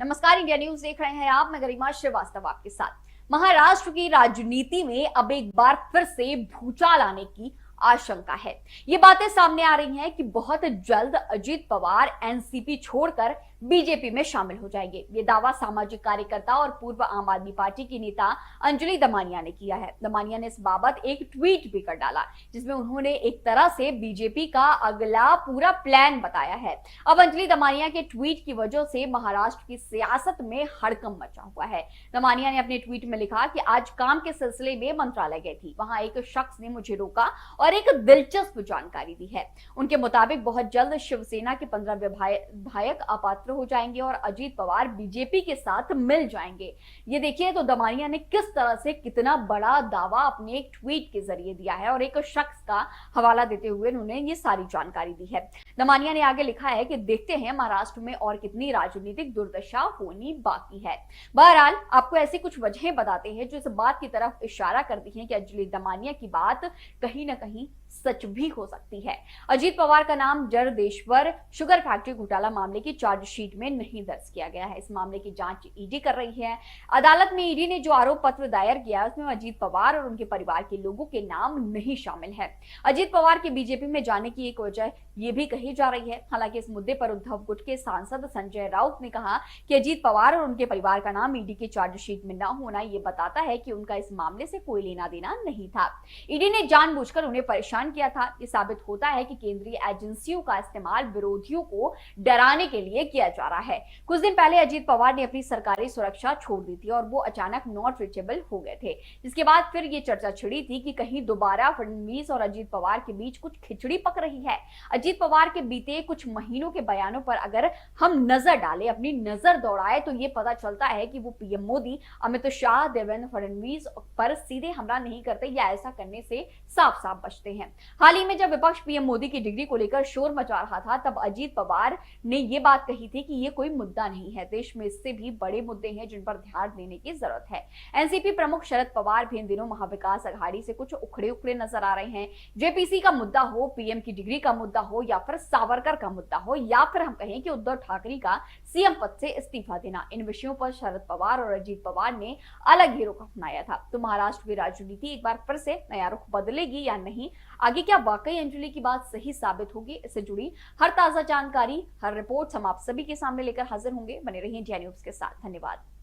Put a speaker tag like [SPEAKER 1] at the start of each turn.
[SPEAKER 1] नमस्कार, India news देख रहे हैं आप। मैं गरिमा श्रीवास्तव आपके साथ। महाराष्ट्र की राजनीति में अब एक बार फिर से भूचाल आने की आशंका है। ये बातें सामने आ रही हैं कि बहुत जल्द अजीत पवार एनसीपी छोड़कर बीजेपी में शामिल हो जाएंगे। ये दावा सामाजिक कार्यकर्ता और पूर्व आम आदमी पार्टी की नेता अंजलि दमानिया ने किया है। दमानिया ने इस बाबत एक ट्वीट भी कर डाला, जिसमें उन्होंने एक तरह से बीजेपी का अगला पूरा प्लान बताया है। अब अंजलि दमानिया के ट्वीट की वजह से महाराष्ट्र की सियासत में हड़कंप मचा हुआ है। दमानिया ने अपने ट्वीट में लिखा कि आज काम के सिलसिले में मंत्रालय गई थी, वहां एक शख्स ने मुझे रोका और एक दिलचस्प जानकारी दी है। उनके मुताबिक बहुत जल्द शिवसेना के 15 विधायक अपात्र हो जाएंगे और अजीत पवार बीजेपी के साथ मिल जाएंगे। ये देखिए तो दमानिया ने किस तरह से कितना बड़ा दावा अपने एक ट्वीट के जरिए दिया है और एक शख्स का हवाला देते हुए उन्होंने ये सारी जानकारी दी है। दमानिया ने आगे लिखा है कि देखते हैं महाराष्ट्र में और कितनी राजनीतिक दुर्दशा होनी बाकी है। बहरहाल आपको ऐसी कुछ वजहें बताते हैं जो इस बात की तरफ इशारा करती हैं कि अंजलि दमानिया की बात कहीं ना कहीं सच भी हो सकती है। अजीत पवार का नाम जरदेश्वर शुगर फैक्ट्री घोटाला मामले की चार्जशीट में नहीं दर्ज किया गया है। इस मामले की जांच ईडी कर रही है। अदालत में ईडी ने जो आरोप पत्र दायर किया उसमें अजीत पवार और उनके परिवार के लोगों के नाम नहीं शामिल है। अजीत पवार के बीजेपी में जाने की एक वजह यह भी कही जा रही है। हालांकि इस मुद्दे पर उद्धव गुट के सांसद संजय राउत ने कहा कि अजीत पवार और उनके परिवार का नाम ईडी की चार्जशीट में न होना यह बताता है कि उनका इस मामले से कोई लेना देना नहीं था। ईडी ने जानबूझकर उन्हें परेशान किया था। ये साबित होता है कि केंद्रीय एजेंसियों का इस्तेमाल विरोधियों को डराने के लिए किया जा रहा है। कुछ दिन पहले अजीत पवार ने अपनी सरकारी सुरक्षा छोड़ दी थी और वो अचानक नॉट रीचेबल हो गए थे। जिसके बाद फिर ये चर्चा छिड़ी थी कि कहीं दोबारा फडणवीस और अजीत पवार के बीच कुछ खिचड़ी पक रही है। अजीत पवार के बीते कुछ महीनों के बयानों पर अगर हम नजर डालें, अपनी नजर दौड़ाए, तो ये पता चलता है कि वो पीएम मोदी, अमित शाह, देवेंद्र फडणवीस पर सीधे हमला नहीं करते या ऐसा करने से साफ साफ बचते हैं। हाल ही में जब विपक्ष पीएम मोदी की डिग्री को लेकर शोर मचा रहा था, तब अजीत पवार ने यह बात कही थी कि ये कोई मुद्दा नहीं है, देश में इससे भी बड़े मुद्दे हैं जिन पर ध्यान देने की जरूरत है। एनसीपी प्रमुख शरद पवार भी इन दिनों महाविकास अघाड़ी से कुछ उखड़े नजर आ रहे हैं। जेपीसी का मुद्दा हो, पीएम की डिग्री का मुद्दा हो, या फिर सावरकर का मुद्दा हो, या फिर हम कहें कि उद्धव ठाकरे का सीएम पद से इस्तीफा देना, इन विषयों पर शरद पवार और अजीत पवार ने अलग ही रुख अपनाया था। तो महाराष्ट्र की राजनीति एक बार फिर से नया रुख बदलेगी या नहीं? आगे क्या वाकई अंजलि की बात सही साबित होगी? इससे जुड़ी हर ताजा जानकारी, हर रिपोर्ट हम आप सभी के सामने लेकर हाजिर होंगे। बने रहिए इंडिया न्यूज के साथ। धन्यवाद।